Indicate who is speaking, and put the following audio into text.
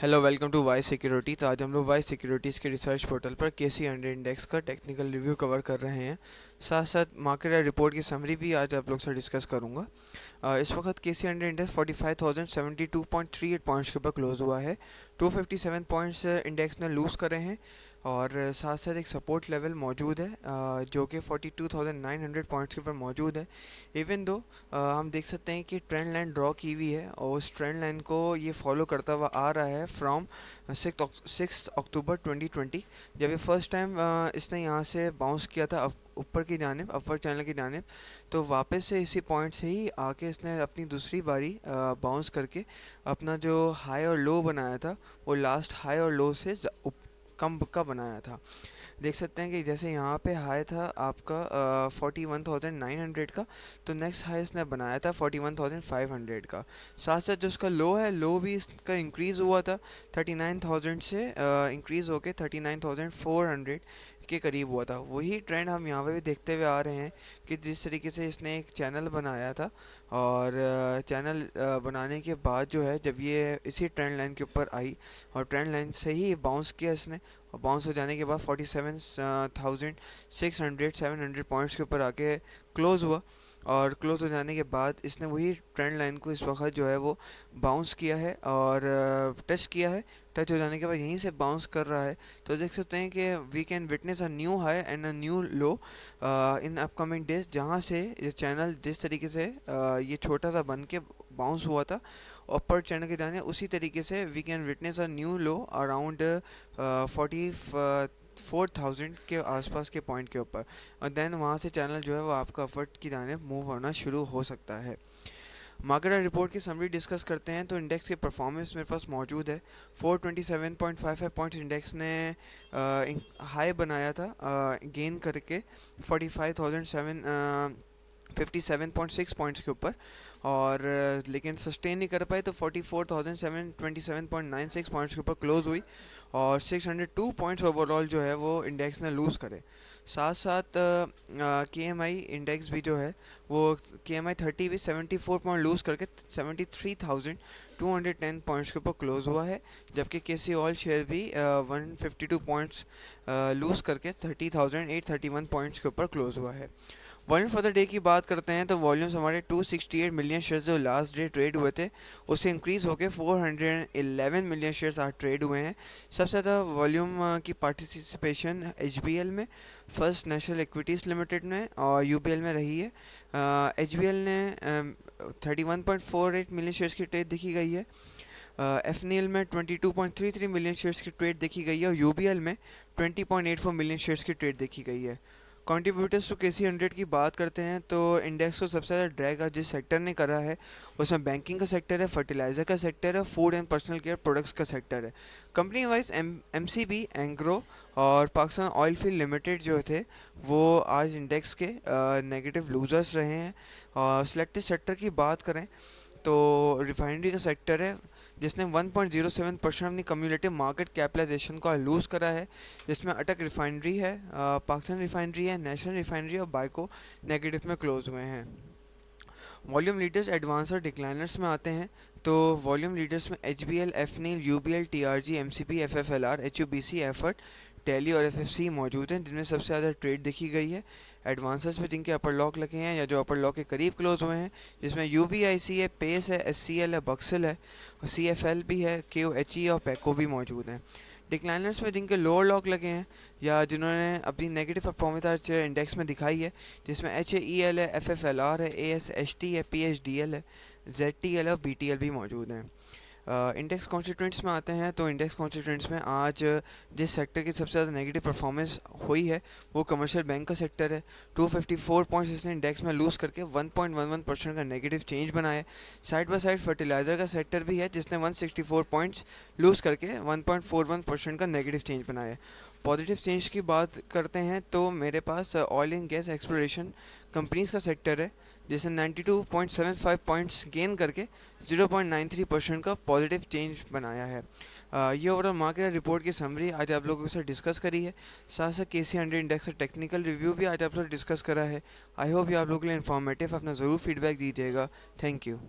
Speaker 1: Hello, welcome to Y securities. आज हम लोग वाई सिक्योरिटीज़ के रिसर्च पोर्टल पर KC100 इंडेक्स का टेक्निकल रिव्यू कवर कर रहे हैं। साथ साथ मार्केट रिपोर्ट की समरी भी आज आप लोग से डिस्कस करूंगा। इस वक्त KC100 इंडेक्स 45,072.38 पॉइंट्स के ऊपर क्लोज हुआ है। 257 पॉइंट्स इंडेक्स ने लूज़ करे हैं और साथ साथ एक सपोर्ट लेवल मौजूद है जो कि 42,900 पॉइंट्स के ऊपर मौजूद है। इवन दो हम देख सकते हैं कि ट्रेंड लाइन ड्रॉ की हुई है और उस ट्रेंड लाइन को ये फॉलो करता हुआ आ रहा है फ्रॉम 6 अक्टूबर 2020, जब ये फर्स्ट टाइम इसने यहाँ से बाउंस किया था ऊपर की जानिब, अपर चैनल की जानिब। तो वापस से इसी पॉइंट से ही आके इसने अपनी दूसरी बारी बाउंस करके अपना जो हाई और लो बनाया था वो लास्ट हाई और लो से कम का बनाया था। देख सकते हैं कि जैसे यहाँ पे हाई था आपका 41,900 का, तो नेक्स्ट हाई इसने बनाया था 41,500 का। साथ साथ जो उसका लो है, लो भी इसका इंक्रीज़ हुआ था 39,000 से इंक्रीज़ होके 39,400 के करीब हुआ था। वही ट्रेंड हम यहाँ पे भी देखते हुए आ रहे हैं कि जिस तरीके से इसने एक चैनल बनाया था और चैनल बनाने के बाद जो है जब ये इसी ट्रेंड लाइन के ऊपर आई और ट्रेंड लाइन से ही बाउंस किया इसने, और बाउंस हो जाने के बाद 47,700 पॉइंट्स के ऊपर आके क्लोज़ हुआ। और क्लोज़ हो जाने के बाद इसने वही ट्रेंड लाइन को इस वक्त जो है वो बाउंस किया है और टच किया है। टच हो जाने के बाद यहीं से बाउंस कर रहा है। तो देख सकते हैं कि we can witness a new high and a new low in upcoming days, जहाँ से ये चैनल जिस तरीके से ये छोटा सा बन के बाउंस हुआ था अपर चैनल के जाने, उसी तरीके से we can witness a new low around 44,000 के आसपास के पॉइंट के ऊपर, और देन वहाँ से चैनल जो है वो आपका अपवर्ड की जानिब मूव होना शुरू हो सकता है। मार्केट रिपोर्ट की समरी डिस्कस करते हैं तो इंडेक्स के परफॉर्मेंस मेरे पास मौजूद है। 427.55 पॉइंट्स इंडेक्स ने हाई बनाया था गेन करके 57.6 पॉइंट्स के ऊपर, और लेकिन सस्टेन नहीं कर पाए तो 44,727.96 पॉइंट्स के ऊपर क्लोज हुई और 602 पॉइंट्स ओवरऑल जो है वो इंडेक्स ने लूज़ करे। साथ साथ KMI इंडेक्स भी जो है वो KMI 30 भी 74 पॉइंट लूज़ करके 73,210 पॉइंट्स के ऊपर क्लोज हुआ है, जबकि KC ऑल शेयर भी 152 पॉइंट्स लूज़ करके 30,831 पॉइंट्स के ऊपर क्लोज हुआ है। वॉल्यूम फॉर द डे की बात करते हैं तो वॉल्यूम्स हमारे 268 मिलियन शेयर्स जो लास्ट डे ट्रेड हुए थे उससे इंक्रीज़ होकर 411 मिलियन शेयर्स आज ट्रेड हुए हैं। सबसे ज़्यादा वॉल्यूम की पार्टिसिपेशन HBL में, फर्स्ट नेशनल इक्विटीज़ लिमिटेड में और UBL में रही है। HBL ने 31.48 मिलियन शेयर्स की ट्रेड देखी गई है। FNL में 22.33 मिलियन शेयर्स की ट्रेड देखी गई है और UBL में 20.84 मिलियन शेयर्स की ट्रेड देखी गई है। कंट्रीब्यूटर्स टू KC100 की बात करते हैं तो इंडेक्स को सबसे ज़्यादा ड्रैग आज जिस सेक्टर ने करा है उसमें बैंकिंग का सेक्टर है, फर्टिलाइज़र का सेक्टर है, food and personal care products का सेक्टर है। कंपनी वाइज MCB, एंग्रो और पाकिस्तान ऑयल फील्ड लिमिटेड जो थे वो आज इंडेक्स के नेगेटिव लूजर्स रहे हैं। और सिलेक्टेड सेक्टर की बात करें तो रिफाइनरी का सेक्टर है जिसने 1.07% अपनी कम्युलेटिव मार्केट कैपिटलाइजेशन को लूज़ करा है, जिसमें अटक रिफाइनरी है, पाकिस्तान रिफाइनरी है, नेशनल रिफाइनरी और बाइको नेगेटिव में क्लोज हुए हैं। वॉल्यूम लीडर्स, एडवांस और डिक्लाइनर्स में आते हैं तो वॉल्यूम लीडर्स में HBL, FNL, UBL, TRG, MCP, FFLR, HUBC, EFERT, TELE और FFC मौजूद हैं, जिनमें सबसे ज़्यादा ट्रेड देखी गई है। एडवांसर्स में जिनके अपर लॉक लगे हैं या जो अपर लॉक के करीब क्लोज हुए हैं, जिसमें UVIC है, पेस है, SCL है, बक्सल है, CFL भी है, QHE और पैको भी मौजूद हैं। डिक्लाइनर्स में जिनके लोअर लॉक लगे हैं या जिन्होंने अपनी नेगेटिव परफॉर्मेंस आज इंडेक्स में दिखाई है, जिसमें HAEL है, FFLR है, ASHT है, PHDL है, ZTL और BTL भी मौजूद हैं। इंडेक्स कॉन्स्टिट्यूएंट्स में आते हैं तो इंडेक्स कॉन्स्टिट्यूएंट्स में आज जिस सेक्टर की सबसे ज़्यादा नेगेटिव परफॉर्मेंस हुई है वो कमर्शियल बैंक का सेक्टर है। 254 पॉइंट्स इसने इंडेक्स में लूज़ करके 1.11% का नेगेटिव चेंज बनाया है। साइड बाय साइड फर्टिलाइज़र का सेक्टर भी है जिसने 164 पॉइंट्स लूज़ करके 1.41% का नेगेटिव चेंज बनाया है। पॉजिटिव चेंज की बात करते हैं तो मेरे पास oil and gas exploration companies का सेक्टर है जिसने 92.75 पॉइंट्स गेन करके 0.93% का पॉजिटिव चेंज बनाया है। ये ओवरऑल मार्केट रिपोर्ट की समरी आज आप लोगों से डिस्कस करी है। साथ साथ KC100 इंडेक्स का टेक्निकल रिव्यू भी आज आप लोग डिस्कस करा है। आई होप ये आप लोगों के लिए इन्फॉर्मेटिव, अपना ज़रूर फीडबैक दीजिएगा। Thank you.